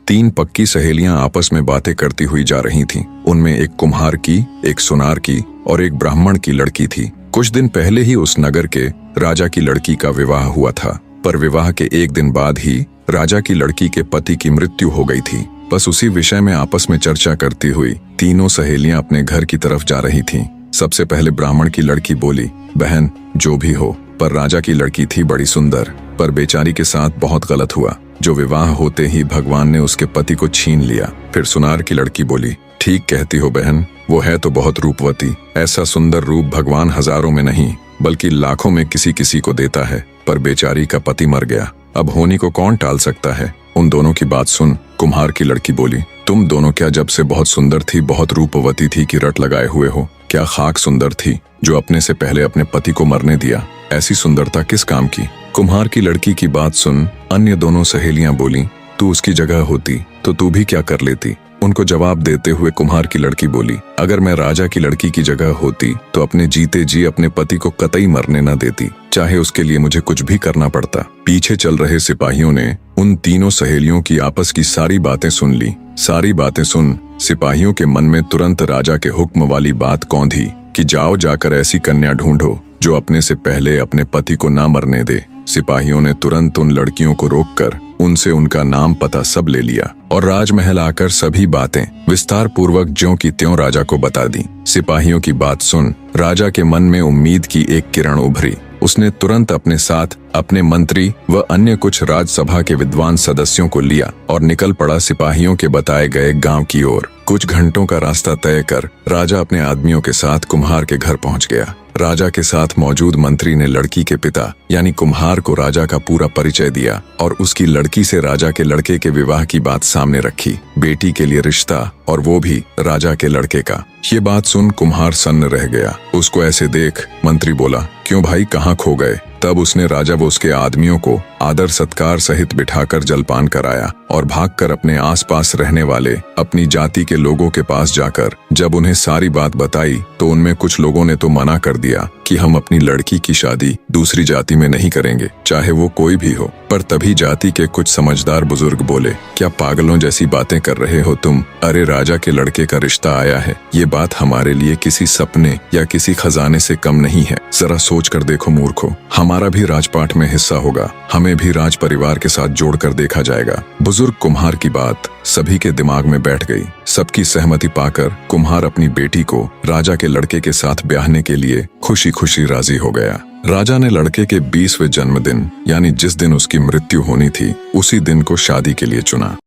तीन पक्की सहेलियां आपस में बातें करती हुई जा रही थीं। उनमें एक कुम्हार की, एक सुनार की और एक ब्राह्मण की लड़की थी। कुछ दिन पहले ही उस नगर के राजा की लड़की का विवाह हुआ था, पर विवाह के एक दिन बाद ही राजा की लड़की के पति की मृत्यु हो गई थी। बस उसी विषय में आपस में चर्चा करती हुई तीनों सहेलियां अपने घर की तरफ जा रही थीं। सबसे पहले ब्राह्मण की लड़की बोली, बहन जो भी हो, पर राजा की लड़की थी बड़ी सुंदर, पर बेचारी के साथ बहुत गलत हुआ, जो विवाह होते ही भगवान ने उसके पति को छीन लिया। फिर सुनार की लड़की बोली, ठीक कहती हो बहन, वो है तो बहुत रूपवती, ऐसा सुंदर रूप भगवान हजारों में नहीं बल्कि लाखों में किसी किसी को देता है, पर बेचारी का पति मर गया, अब होनी को कौन टाल सकता है। उन दोनों की बात सुन कुम्हार की लड़की बोली, तुम दोनों क्या जब से बहुत सुंदर थी, बहुत रूपवती थी कि रट लगाए हुए हो? क्या खाक सुंदर थी जो अपने से पहले अपने पति को मरने दिया? ऐसी सुंदरता किस काम की? कुम्हार की लड़की की बात सुन अन्य दोनों सहेलियां बोली, तू उसकी जगह होती तो तू भी क्या कर लेती? उनको जवाब देते हुए कुम्हार की लड़की बोली, अगर मैं राजा की लड़की की जगह होती तो अपने जीते जी अपने पति को कतई मरने न देती, चाहे उसके लिए मुझे कुछ भी करना पड़ता। पीछे चल रहे सिपाहियों ने उन तीनों सहेलियों की आपस की सारी बातें सुन ली। सारी बातें सुन सिपाहियों के मन में तुरंत राजा के हुक्म वाली बात कौंधी कि जाओ जाकर ऐसी कन्या ढूंढो जो अपने से पहले अपने पति को ना मरने दे। सिपाहियों ने तुरंत उन लड़कियों को रोककर उनसे उनका नाम पता सब ले लिया और राजमहल आकर सभी बातें विस्तार पूर्वक ज्यों की त्यों राजा को बता दी। सिपाहियों की बात सुन राजा के मन में उम्मीद की एक किरण उभरी। उसने तुरंत अपने साथ अपने मंत्री व अन्य कुछ राजसभा के विद्वान सदस्यों को लिया और निकल पड़ा सिपाहियों के बताए गए गांव की ओर। कुछ घंटों का रास्ता तय कर राजा अपने आदमियों के साथ कुम्हार के घर पहुंच गया। राजा के साथ मौजूद मंत्री ने लड़की के पिता यानी कुम्हार को राजा का पूरा परिचय दिया और उसकी लड़की से राजा के लड़के के विवाह की बात सामने रखी। बेटी के लिए रिश्ता और वो भी राजा के लड़के का। ये बात सुन कुम्हार सन्न रह गया। उसको ऐसे देख मंत्री बोला, क्यों भाई कहाँ खो गए? तब उसने राजा व उसके आदमियों को आदर सत्कार सहित बिठाकर जलपान कराया और भागकर अपने आसपास रहने वाले अपनी जाति के लोगों के पास जाकर जब उन्हें सारी बात बताई तो उनमें कुछ लोगों ने तो मना कर दिया कि हम अपनी लड़की की शादी दूसरी जाति में नहीं करेंगे, चाहे वो कोई भी हो। पर तभी जाति के कुछ समझदार बुजुर्ग बोले, क्या पागलों जैसी बातें कर रहे हो तुम? अरे राजा के लड़के का रिश्ता आया है, ये बात हमारे लिए किसी सपने या किसी खजाने से कम नहीं है। जरा सोच कर देखो मूर्खों, हमारा भी राजपाट में हिस्सा होगा, हमें भी राज परिवार के साथ जोड़कर देखा जाएगा। बुजुर्ग कुम्हार की बात सभी के दिमाग में बैठ गई। सबकी सहमति पाकर कुम्हार अपनी बेटी को राजा के लड़के के साथ ब्याहने के लिए खुशी खुशी राजी हो गया। राजा ने लड़के के 20वें जन्मदिन यानी जिस दिन उसकी मृत्यु होनी थी उसी दिन को शादी के लिए चुना।